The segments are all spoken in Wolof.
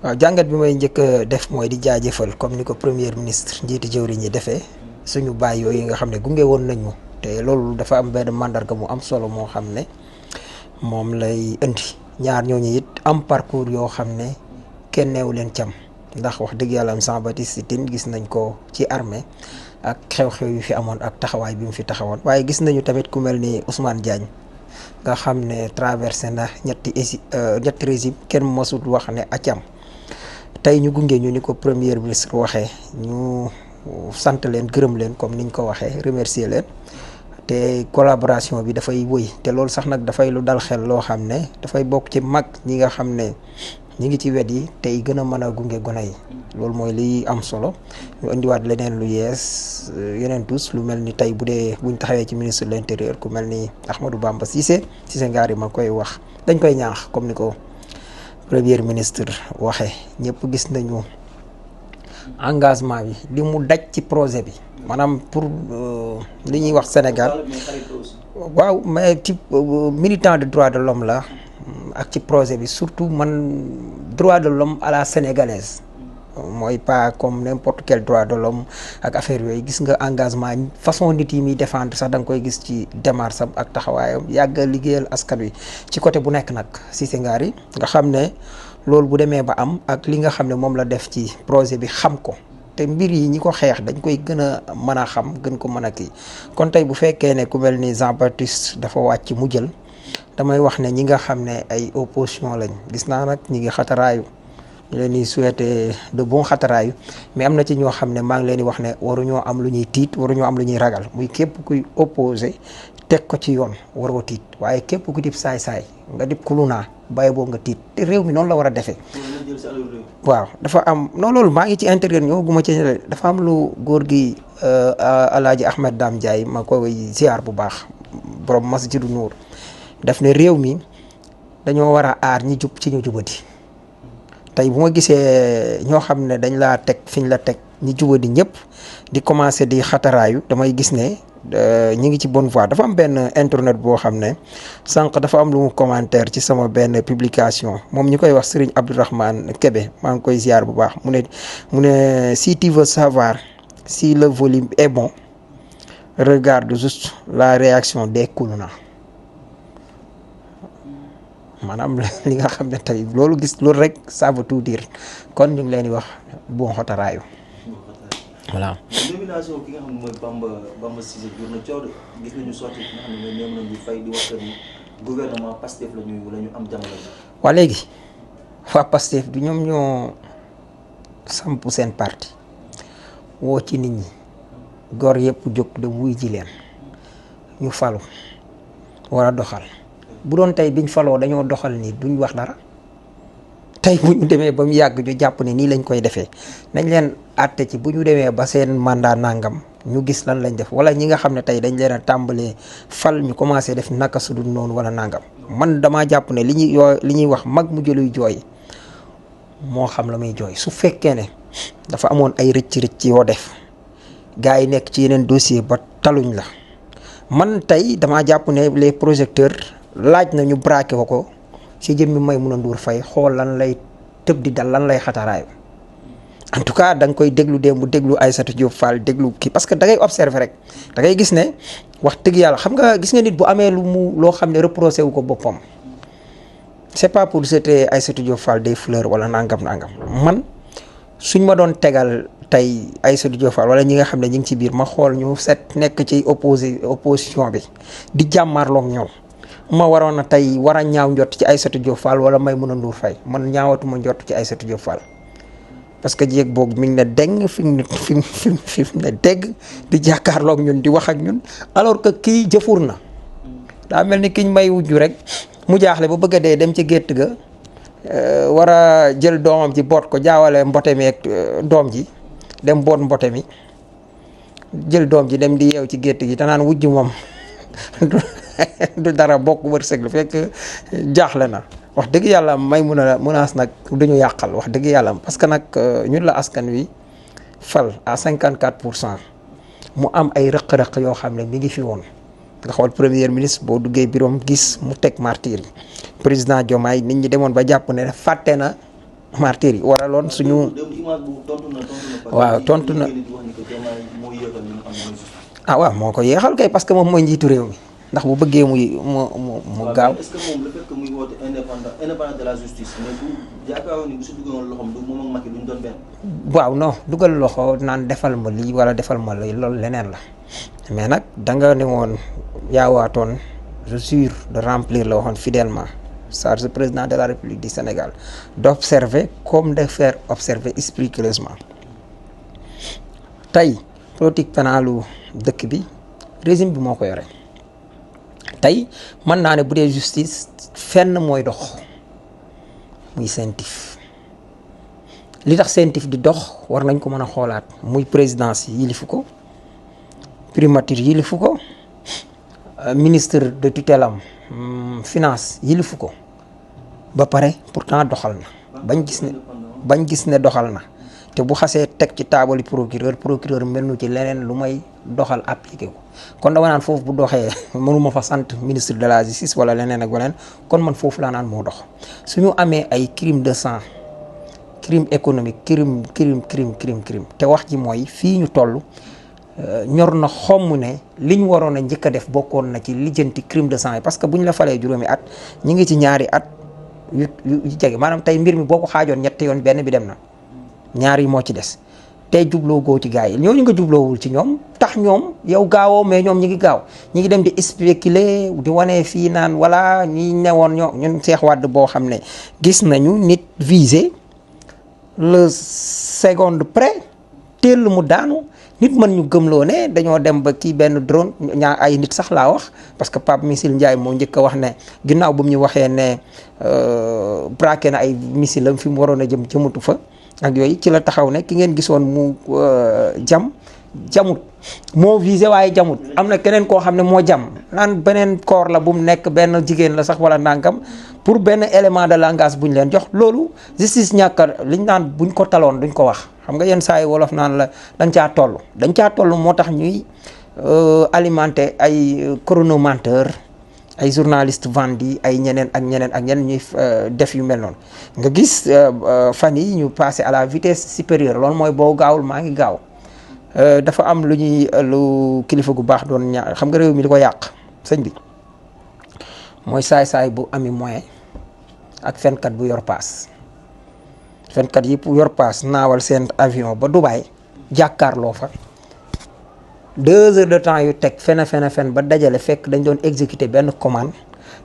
waaw jàngat bi may njëkk a def mooy di jaajëfal comme ni ko premier ministre njiiti jëwriñ yi defee suñu baay yooyu nga xam ne gunge woon nañ ñu te loolu dafa am benn mandarga mu am solo moo xam ne moom lay indi ñaar ñooñu it am parcours yoo xam ne kenn neewu leen cam ndax wax dëgg yàlla am Jean Baptiste Tine gis nañ ko ci armée ak xew-xew yu fi amoon ak taxawaay bi mu fi taxawoon waaye gis nañu tamit ku mel ni Ousmane Diagne nga xam ne traversé na ñetti régime kenn mosut wax ne acam tey ñu gunge ñu ni ko premier ministre waxee ñu sant leen gërëm leen comme niñ ko waxee remercier leen te collaboration bi dafay wëy te loolu sax nag dafay lu dal xel loo xam ne dafay bokk ci mag ñi nga xam ne ñi ngi ci wet yi tey gën a mën a gunge gone yi loolu mooy liy am solo ñu indiwaat leneen lu yees yeneen tous lu mel ni tey bu dee buñ taxawee ci ministre de l'intérieur ku mel ni Ahmadou Bamba Cissé Ngaari ma koy wax dañ koy ñaax comme ni ko premier ministre waxee ñëpp gis nañu engagement bi li mu daj ci projet bi maanaam pour li ñuy wax Sénégal waaw mais ci militant de droit de l'homme la ak ci projet bi surtout man droit de l'homme à la sénégalaise mooy pas comme n'importe quel droit de l'homme ak affaire yooyu gis nga engagement façon nit yi muy défendre sax da nga koy gis ci démarche am ak taxawaayam yàgg a liggéeyal askan wi ci côté bu nekk nag Cissé Ngari nga xam ne loolu bu demee ba am ak li nga xam ne moom la def ci projet bi xam ko te mbir yi ñi ko xeex dañ koy gën a mën a xam gën ko mën a kii kon tey bu fekkee ne ku mel ni Jean Baptiste dafa wàcc mu jël damay wax ne ñi nga xam ne ay opposition lañ gis naa nag ñi ngi xataraayu ñu leen di souhaiter de bon xataraayu mais am na ci ñoo xam ne maa ngi leen di wax ne waruñoo am lu ñuy tiit waruñoo am lu ñuy ragal muy képp kuy opposé teg ko ci yoon waroo tiit waaye képp ku dib saay-saay nga dib kulunaa bàyyi boo nga tiit te réew mi noonu la war a defee waaw dafa am non loolu maa ngi ci intérieur ñoo guma ci dafa am lu góor gi Alaaji Ahmed Dame Ndiaye ma koy ziar bu baax borom Masjidu Nuur daf ne réew mi dañoo war a aar ñi jub ci ñu jubati tey bu ma gisee ñoo xam ne dañ laa teg fiñ la teg ñi jubadi ñëpp di commencer di xataraayu damay gis ne ñi ngi ci bonne voie dafa am benn internet boo xam ne sànq dafa am lu mu commentaire ci sama benn publication moom ñu koy wax Serigne Abdourahmane Kébé maa ngi koy ziar bu baax mu ne si tu veux savoir si le volume est bon regarde juste la réaction des kuluna maanaam li nga xam ne tey loolu gis loolu rek ça veut tout dire kon ñu ngi leen di wax bon xotaraayu voilà. nomination ki nga xam ne mooy Bamba Cissé jur na coow de gis nañu sorti ki nga xam ne mooy Maimouna Ndour Faye di wax ni gouvernement Pastef la ñu am jamono ji. waa léegi waa Pastef du ñoom ñoo samp seen parti woo ci nit ñi góor yëpp jóg dem wuy ji leen ñu falu war a doxal. bu doon tey biñ faloo dañoo doxal nii duñ wax dara tey bu ñu demee ba mu yàgg ñu jàpp ne nii lañ koy defee nañ leen àtte ci bu ñu demee ba seen mandat nangam ñu gis lan lañ def wala ñi nga xam ne tey dañ leen a tàmbalee fal ñu commencé def naka su dul noonu wala nangam man damaa jàpp ne li ñuy wax mag mu jëluy jooy moo xam la muy jooy su fekkee ne dafa amoon ay rëcc-rëcc yoo def gars yi nekk ci yeneen dossier ba taluñ la man tey damaa jàpp ne les projecteurs laaj na ñu braqué ko ci jëmmi Maimouna Ndour Faye xool lan lay tëb di dal lan lay xataraayu en tout cas da nga koy déglu démb déglu Aïssatou Diop Fall déglu kii parce que da ngay observer rek da ngay gis ne wax dëgg yàlla xam nga gis nga nit bu amee loo xam ne reproché wu ko boppam c'est pas pour jeter Aïssatou Diop Fall des fleurs wala nangam man suñ ma doon tegal tey Aïssatou Diop Fall wala ñi nga xam ne ñi ngi ci biir ma xool ñu set nekk ci opposition bi di jàmmarloog ñoom ma waroon a tey war a ñaaw njott ci Aïssatou Diop Fall wala Maimouna Ndour Faye man ñaawatuma njott ci Aïssatou Diop Fall parce que jéeg boobu mi ngi ne deng fi mu ne dégg di jàkkaarloog ñun di wax ak ñun alors que kii jëfur na daa mel ni kiñ may wujju rek mu jaaxle ba bëgg a dee dem ci gétt ga war a jël doomam ji boot ko jaawale mbote mi ak doom ji dem boot mbote mi jël doom ji dem di yeew ci gétt gi te naan wujju moom du dara bokk wërsëg la fekk jaaxle na wax dëgg yàlla menace nag duñu yàqal wax dëgg yàlla parce que nag ñun la askan wi fal à 54% mu am ay rëq-rëq yoo xam ne mi ngi fi woon nga xool premier ministre boo duggee bureau gis mu teg martyr yi président Diomaye nit ñi demoon ba jàpp ne fàtte na martyrs yi waraloon suñu. waaw tontu na ah waaw moo ko yéexal kay parce que moom mooy njiitu réew mi ndax bu bëggee mu gaaw. est-ce que moom le fait que muy woote indépendance de la justice mais bu yaakaaroon ni bu si duggoon loxoom du moom ak Macky duñ doon benn. waaw non dugal loxo naan defal ma lii wala defal ma lii loolu leneen la mais nag da nga ne woon yaawaatoon je jure de remplir la waxoon fidèlement charge président de la République du Sénégal d'observer comme de faire observer scrupuleusement tey politique pénalu dëkk bi régime bi moo ko yore. tey mën naa ne bu dee justice fenn mooy dox muy CENTIF li tax CENTIF di dox war nañ ko mën a xoolaat muy présidence yilifu ko primature yilifu ko ministre de tutelle am finance yilifu ko ba pare pourtant doxal na bañ gis ne doxal na te bu xasee teg ci taabali procureur mel nu ci leneen lu may doxal appliqué ko kon dama naan foofu bu doxee mënuma fa sant ministre de la justice wala leneen ak leneen kon man foofu laa naan moo dox suñu amee ay crime de sang crime économique crime te wax ji mooy fii ñu toll ñor na xomm ne liñ waroon a njëkk a def bokkoon na ci lijjanti crime de sang yi parce que bu ñu la falee juróomi at ñi ngi ci ñaari at yu jege maanaam tey mbir mi boo ko xaajoon ñetti yoon benn bi dem na ñaar yi moo ci des tey jubloo goo ci gars yi ñooñu nga jubloowul ci ñoom tax ñoom yow gaawoo mais ñoom ñi ngi gaaw ñi ngi dem di spéculer di wane fii naan wala ñi newoon ñun Cheikh Wade boo xam ne gis nañu nit visé le seconde près teel mu daanu nit mën ñu gëmloo ne dañoo dem ba kii benn drone ay nit sax laa wax parce que Pape Missile Ndiaye moo njëkk a wax ne ginnaaw bu mu ñu waxee ne braqué na ay missile am fi mu waroon a jëmatu fa ak yooyu ci la taxaw ne ki ngeen gisoon mu jamut moo visé waaye jamut am na keneen koo xam ne moo jam naan beneen corps la bu mu nekk benn jigéen la sax wala ndànkam pour benn élément de langage bu ñu leen jox loolu justice ñàkk liñ naan buñ ko taloon duñ ko wax xam nga yenn saa yi wolof naan la dañ caa toll moo tax ñuy alimenter ay chronomenteur ay journaliste vendi ay ñeneen ñuy def yu mel noonu nga gis fan yi ñu passé à la vitesse supérieure loolu mooy boo gaawul maa ngi gaaw dafa am lu kilifa gu baax doon ñaa xam nga réew mi li ko yàq sëñ bi mooy saay-saay bu ami moyen ak fenkat bu yor paas fenkat yi yor paas naawal seen avion ba Dubaï jàkkaarloo fa 2 heures de temps yu teg fen ba dajale fekk dañ doon exécuter benn commande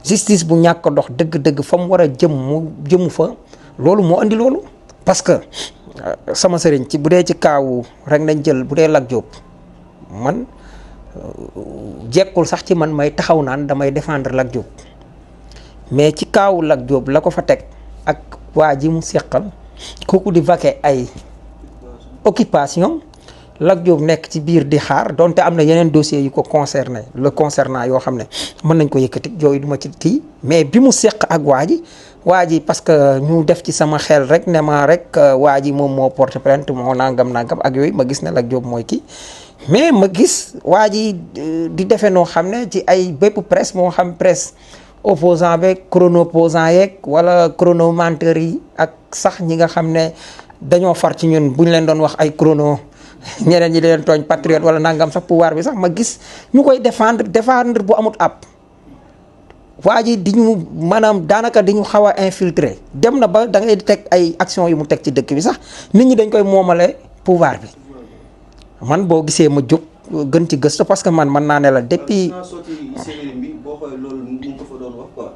justice bu ñàkk dox dëgg-dëgg fa mu war a jëmu fa loolu moo andi loolu parce que sama sëriñ ci bu dee ci kaawu rek nañ jël bu dee Lat Diop man jekkul sax ci man may taxaw naan damay défendre Lat Diop mais ci kaawu Lat Diop la ko fa teg ak waa ji mu seqal kooku di vaquer ay occupation Lat Diop nekk ci biir di xaar donte am na yeneen dossiers yu ko concernant yoo xam ne mën nañ ko yëkkati yooyu duma ci kii mais bi mu seq ak waa ji parce que ñu def ci sama xel rek ne ma rek waa ji moom moo porte plainte moo nangam ak yooyu ma gis ne Lat Diop mooy kii mais ma gis waa ji di defee noo xam ne ci ay bépp presse moo xam presse opposant beeg chronoposant yeeg wala chronomenteur yi ak sax ñi nga xam ne dañoo far ci ñun bu ñu leen doon wax ay chrono ñeneen ñi leen tooñ patriote wala nangam sax pouvoir bi sax ma gis ñu koy défendre bu amut ab waa ji di ñu maanaam daanaka di ñu xaw a infiltrer dem na ba da ngay teg ay action yu mu teg ci dëkk bi sax nit ñi dañ koy moomale pouvoir bi man boo gisee ma jóg gën ci gëstu parce que man mën naa ne la depuis. boo xoolee loolu mu ngi ko fa doon wax quoi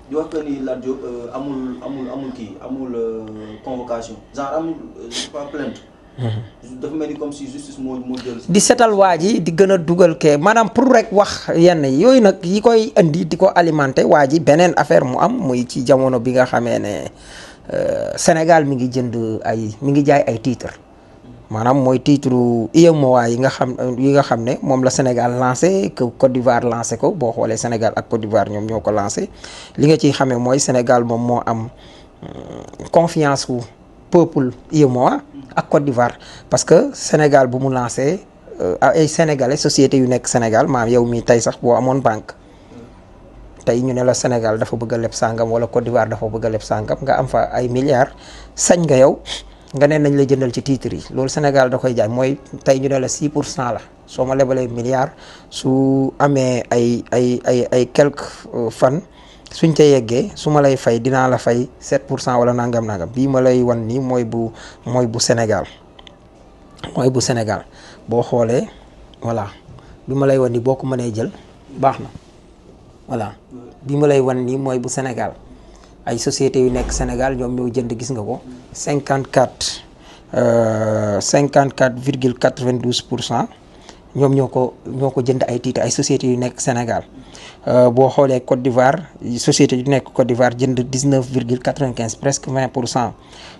di wax que ni Lat Diop amul convocation genre amul pas plainte. dafa mel ni comme si justice moo jël. di setal waa ji di gën a dugal kee maanaam pour rek wax yenn yooyu nag yi koy indi di ko alimenter waa ji beneen affaire mu am muy ci jamono bi nga xamee ne Sénégal mi ngi jaay ay titres maanaam mooy titre UEMOA yi nga xam ne moom la Sénégal lancé que Côte d'Ivoire lancé ko boo xoolee Sénégal ak Côte d'Ivoire ñoom ñoo ko lancé li nga ciy xamee mooy Sénégal moom moo am confiance wu peuple UEMOA ak Côte d'Ivoire parce que Sénégal bu mu lancé ay sénégalais société yu nekk Sénégal maam yow mi tey sax boo amoon banque tey ñu ne la Sénégal dafa bëgg a leb sàngam wala Côte d'Ivoire dafa bëgg a leb sàngam nga am fa ay milliards sañ nga yow nga ne nañ la jëndal ci titre yi loolu Sénégal da koy jaay mooy tey ñu ne la 6% la soo ma lebalee milliards su amee ay quelques fan suñ ca yeggee su ma lay fay dinaa la fay 7% wala nangam bii ma lay wan nii mooy bu Sénégal boo xoolee voilà bi ma lay wan nii boo ko mënee jël baax na voilà bi ma lay wan nii mooy bu Sénégal ay sociétés yu nekk Sénégal ñoom ñoo jënd gis nga ko 54,92% ñoom ñoo ko jënd ay titres ay sociétés yu nekk Sénégal boo xoolee Côte d'Ivoire société yu nekk Côte d'Ivoire jënd 19,95 presque 20%.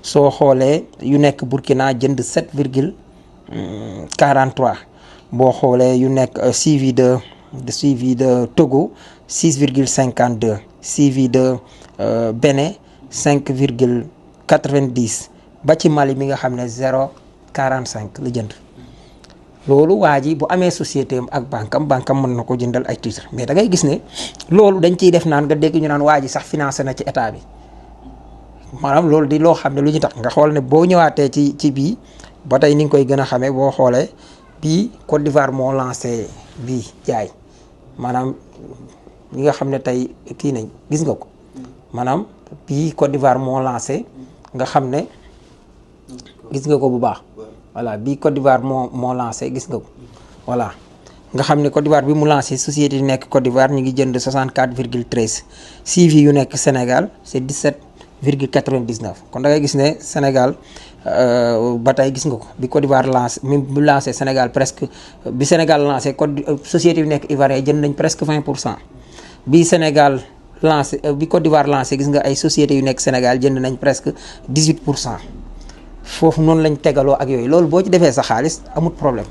soo xoolee yu nekk Burkina jënd 7,43 boo xoolee yu nekk suivi de Togo 6,52 suivi de Bénin 5,90 ba ci Mali mi nga xam ne 0,45 la jënd. loolu waa ji bu amee société am ak banque am mën na ko jëndal ay titres mais da ngay gis ne loolu dañ ciy def naan nga dégg ñu naan waa ji sax financé na ci état bi maanaam loolu di loo xam ne lu ñu tax nga xool ne boo ñëwaatee ci bii ba tey ni nga koy gën a xamee boo xoolee bii Côte d'Ivoire moo lancé bii jaay maanaam ñi nga xam ne tey kii nañ gis nga ko maanaam bii Côte d'Ivoire moo lancé nga xam ne gis nga ko bu baax. voilà bii Côte d'Ivoire moo lancé gis nga ko voilà nga xam ne Côte d'Ivoire bi mu lancé société yi nekk Côte d'Ivoire ñu ngi jënd 64,13 suivi yu nekk Sénégal c'est 17,99 kon da ngay gis ne Sénégal ba tey gis nga ko bi Côte d'Ivoire lancé bu lancé Sénégal presque bi Sénégal lancé société yu nekk Ivoirien jënd nañ presque 20%. bi Sénégal lancé bi Côte d'Ivoire lancé gis nga ay sociétés yu nekk Sénégal jënd nañ presque 18%. foofu noonu lañ tegaloo ak yooyu loolu boo ci defee sa xaalis amut problème